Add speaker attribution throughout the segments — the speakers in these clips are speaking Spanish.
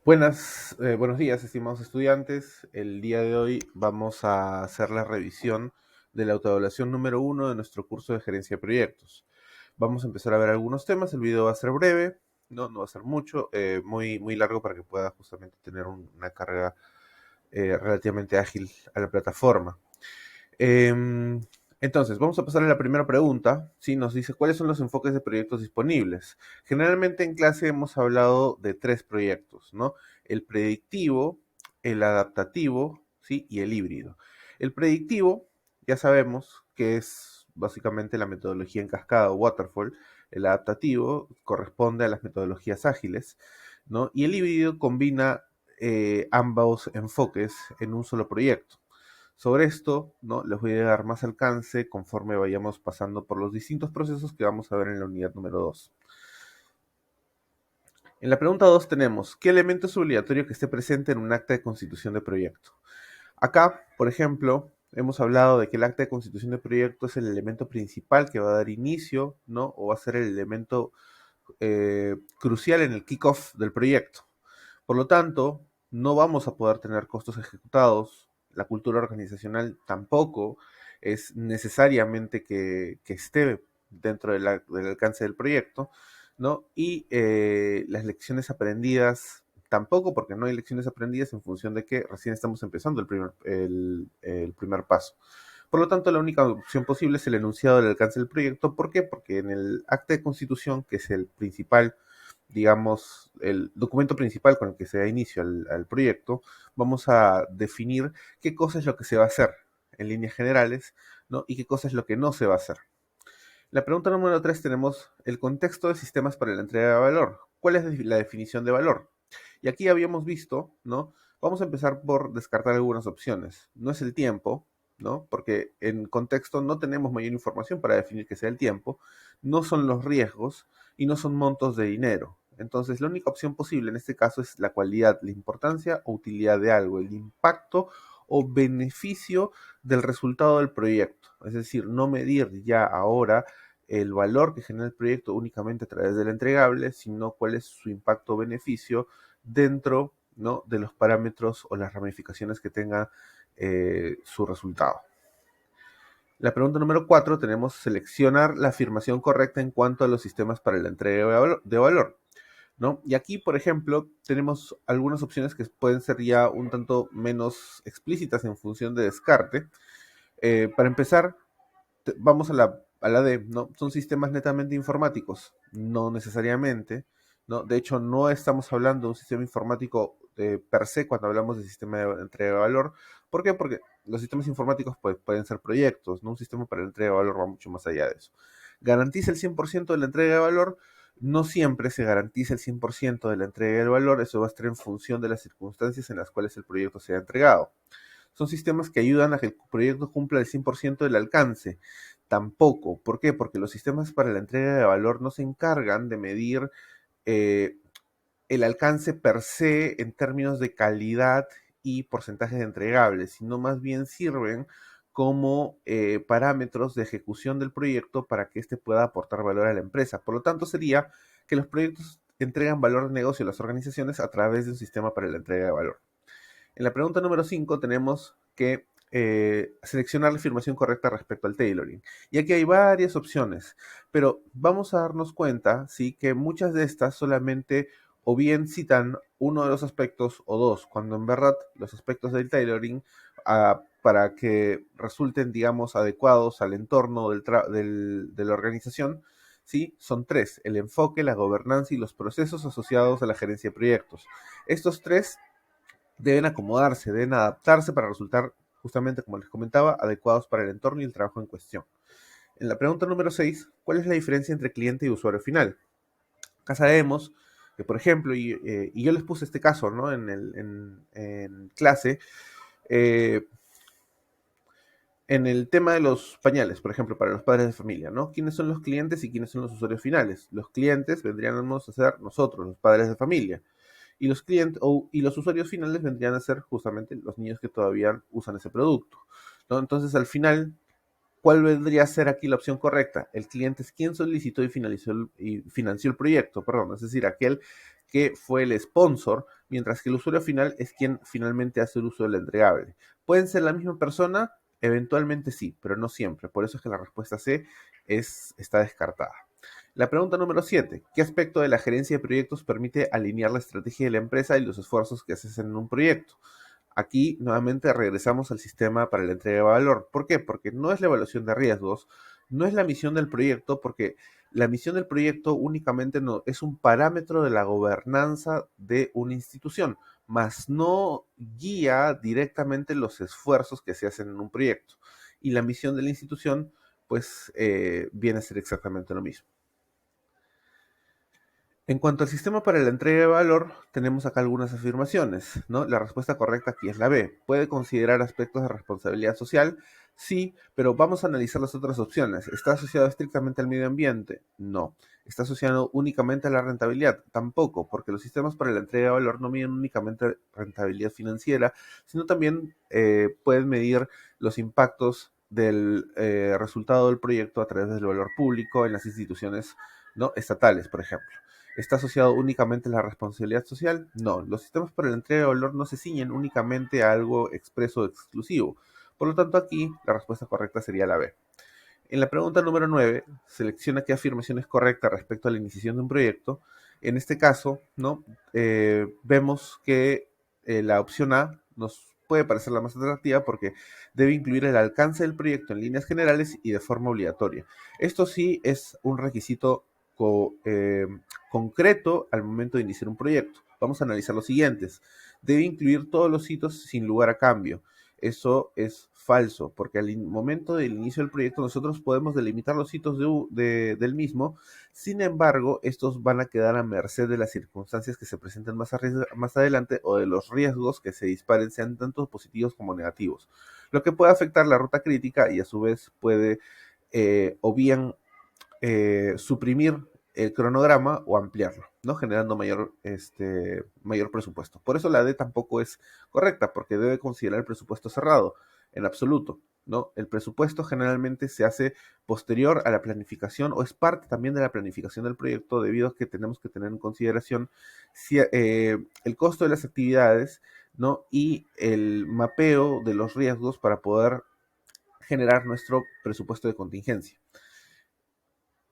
Speaker 1: Buenos días, estimados estudiantes. El día de hoy vamos a hacer la revisión de la autoevaluación número uno de nuestro curso de gerencia de proyectos. Vamos a empezar a ver algunos temas. El video va a ser breve, no va a ser mucho, muy largo para que pueda justamente tener una carga relativamente ágil a la plataforma. Em, entonces, vamos a pasar a la primera pregunta. ¿Sí? Nos dice, ¿cuáles son los enfoques de proyectos disponibles? Generalmente en clase hemos hablado de tres proyectos, ¿no? El predictivo, el adaptativo, ¿sí? Y el híbrido. El predictivo, ya sabemos que es básicamente la metodología en cascada o waterfall. El adaptativo corresponde a las metodologías ágiles, ¿no? Y el híbrido combina ambos enfoques en un solo proyecto. Sobre esto, ¿no? Les voy a dar más alcance conforme vayamos pasando por los distintos procesos que vamos a ver en la unidad número 2. En la pregunta 2 tenemos, ¿qué elemento es obligatorio que esté presente en un acta de constitución de proyecto? Acá, por ejemplo, hemos hablado de que el acta de constitución de proyecto es el elemento principal que va a dar inicio, ¿no? O va a ser el elemento crucial en el kickoff del proyecto. Por lo tanto, no vamos a poder tener costos ejecutados, la cultura organizacional tampoco es necesariamente que esté dentro del alcance del proyecto, ¿no? Y las lecciones aprendidas tampoco, porque no hay lecciones aprendidas en función de que recién estamos empezando el primer paso. Por lo tanto, la única opción posible es el enunciado del alcance del proyecto. ¿Por qué? Porque en el acta de constitución, que es el principal, digamos, el documento principal con el que se da inicio al proyecto, vamos a definir qué cosa es lo que se va a hacer en líneas generales, ¿no? Y qué cosa es lo que no se va a hacer. La pregunta número 3 tenemos el contexto de sistemas para la entrega de valor. ¿Cuál es la definición de valor? Y aquí habíamos visto, ¿no? Vamos a empezar por descartar algunas opciones. No es el tiempo, ¿no? Porque en contexto no tenemos mayor información para definir que sea el tiempo, no son los riesgos y no son montos de dinero. Entonces, la única opción posible en este caso es la cualidad, la importancia o utilidad de algo, el impacto o beneficio del resultado del proyecto. Es decir, no medir ya ahora el valor que genera el proyecto únicamente a través del entregable, sino cuál es su impacto o beneficio dentro, ¿no? De los parámetros o las ramificaciones que tenga su resultado. La pregunta número 4 tenemos seleccionar la afirmación correcta en cuanto a los sistemas para la entrega de valor. ¿No? Y aquí, por ejemplo, tenemos algunas opciones que pueden ser ya un tanto menos explícitas en función de descarte. Para empezar, vamos a la D, ¿no? Son sistemas netamente informáticos, no necesariamente, ¿no? De hecho, no estamos hablando de un sistema informático per se cuando hablamos de sistema de entrega de valor. ¿Por qué? Porque los sistemas informáticos pueden ser proyectos, ¿no? Un sistema para la entrega de valor va mucho más allá de eso. ¿Garantiza el 100% de la entrega de valor? No siempre se garantiza el 100% de la entrega del valor, eso va a estar en función de las circunstancias en las cuales el proyecto sea entregado. Son sistemas que ayudan a que el proyecto cumpla el 100% del alcance. Tampoco. ¿Por qué? Porque los sistemas para la entrega de valor no se encargan de medir eh, el alcance per se en términos de calidad y porcentajes de entregables, sino más bien sirven como parámetros de ejecución del proyecto para que éste pueda aportar valor a la empresa. Por lo tanto, sería que los proyectos entregan valor de negocio a las organizaciones a través de un sistema para la entrega de valor. En la pregunta número 5 tenemos que seleccionar la afirmación correcta respecto al tailoring. Y aquí hay varias opciones, pero vamos a darnos cuenta, sí, que muchas de estas solamente o bien citan uno de los aspectos o dos, cuando en verdad los aspectos del tailoring para que resulten, digamos, adecuados al entorno de la organización, ¿sí? Son tres: el enfoque, la gobernanza y los procesos asociados a la gerencia de proyectos. Estos tres deben acomodarse, deben adaptarse para resultar, justamente como les comentaba, adecuados para el entorno y el trabajo en cuestión. En la pregunta número 6, ¿cuál es la diferencia entre cliente y usuario final? Acá sabemos que, por ejemplo, y yo les puse este caso, ¿no? En clase, eh, en el tema de los pañales, por ejemplo, para los padres de familia, ¿no? ¿Quiénes son los clientes y quiénes son los usuarios finales? Los clientes vendríamos a ser nosotros, los padres de familia. Y los clientes y los usuarios finales vendrían a ser justamente los niños que todavía usan ese producto, ¿no? Entonces, al final, ¿cuál vendría a ser aquí la opción correcta? El cliente es quien solicitó y financió el proyecto, perdón, es decir, aquel que fue el sponsor, mientras que el usuario final es quien finalmente hace el uso del entregable. ¿Pueden ser la misma persona? Eventualmente sí, pero no siempre. Por eso es que la respuesta C está descartada. La pregunta número 7. ¿Qué aspecto de la gerencia de proyectos permite alinear la estrategia de la empresa y los esfuerzos que se hacen en un proyecto? Aquí nuevamente regresamos al sistema para la entrega de valor. ¿Por qué? Porque no es la evaluación de riesgos, no es la misión del proyecto, porque la misión del proyecto únicamente no, es un parámetro de la gobernanza de una institución, mas no guía directamente los esfuerzos que se hacen en un proyecto. Y la misión de la institución, pues, viene a ser exactamente lo mismo. En cuanto al sistema para la entrega de valor, tenemos acá algunas afirmaciones, ¿no? La respuesta correcta aquí es la B. ¿Puede considerar aspectos de responsabilidad social? Sí, pero vamos a analizar las otras opciones. ¿Está asociado estrictamente al medio ambiente? No. ¿Está asociado únicamente a la rentabilidad? Tampoco, porque los sistemas para la entrega de valor no miden únicamente rentabilidad financiera, sino también pueden medir los impactos del resultado del proyecto a través del valor público en las instituciones, ¿no?, estatales, por ejemplo. ¿Está asociado únicamente a la responsabilidad social? No, los sistemas para la entrega de valor no se ciñen únicamente a algo expreso o exclusivo. Por lo tanto, aquí la respuesta correcta sería la B. En la pregunta número 9, selecciona qué afirmación es correcta respecto a la iniciación de un proyecto. En este caso, ¿no? Vemos que la opción A nos puede parecer la más atractiva porque debe incluir el alcance del proyecto en líneas generales y de forma obligatoria. Esto sí es un requisito concreto al momento de iniciar un proyecto. Vamos a analizar los siguientes. Debe incluir todos los hitos sin lugar a cambio. Eso es falso, porque al momento del inicio del proyecto nosotros podemos delimitar los hitos del mismo. Sin embargo, estos van a quedar a merced de las circunstancias que se presenten más adelante o de los riesgos que se disparen, sean tanto positivos como negativos, lo que puede afectar la ruta crítica y a su vez puede o bien suprimir el cronograma o ampliarlo, ¿no? Generando mayor presupuesto. Por eso la D tampoco es correcta, porque debe considerar el presupuesto cerrado, en absoluto, ¿no? El presupuesto generalmente se hace posterior a la planificación o es parte también de la planificación del proyecto, debido a que tenemos que tener en consideración el costo de las actividades, ¿no? Y el mapeo de los riesgos para poder generar nuestro presupuesto de contingencia.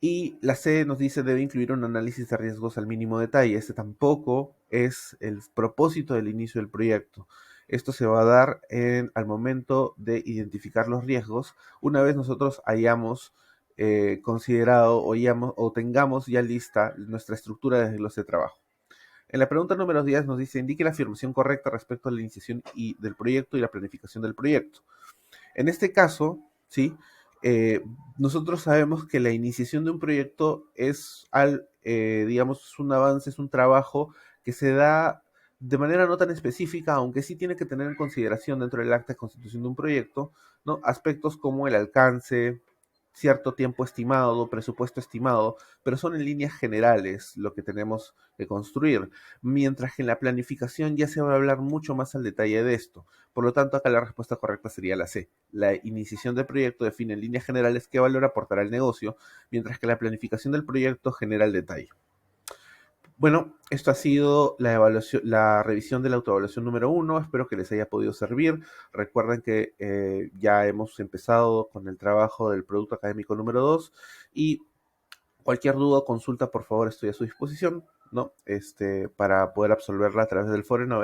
Speaker 1: Y la C nos dice debe incluir un análisis de riesgos al mínimo detalle. Este tampoco es el propósito del inicio del proyecto. Esto se va a dar al momento de identificar los riesgos, una vez nosotros hayamos considerado o tengamos ya lista nuestra estructura de desglose de trabajo. En la pregunta número 10 nos dice indique la afirmación correcta respecto a la iniciación del proyecto y la planificación del proyecto. En este caso, ¿sí? Eh, Nosotros sabemos que la iniciación de un proyecto digamos, es un avance, es un trabajo que se da de manera no tan específica, aunque sí tiene que tener en consideración dentro del acta de constitución de un proyecto, ¿no? Aspectos como el alcance, cierto tiempo estimado, presupuesto estimado, pero son en líneas generales lo que tenemos que construir, mientras que en la planificación ya se va a hablar mucho más al detalle de esto. Por lo tanto, acá la respuesta correcta sería la C. La iniciación del proyecto define en líneas generales qué valor aportará el negocio, mientras que la planificación del proyecto genera el detalle. Bueno, esto ha sido la revisión de la autoevaluación número 1. Espero que les haya podido servir. Recuerden que ya hemos empezado con el trabajo del producto académico número 2 y cualquier duda o consulta, por favor, estoy a su disposición, ¿no? Para poder absolverla a través del foro. No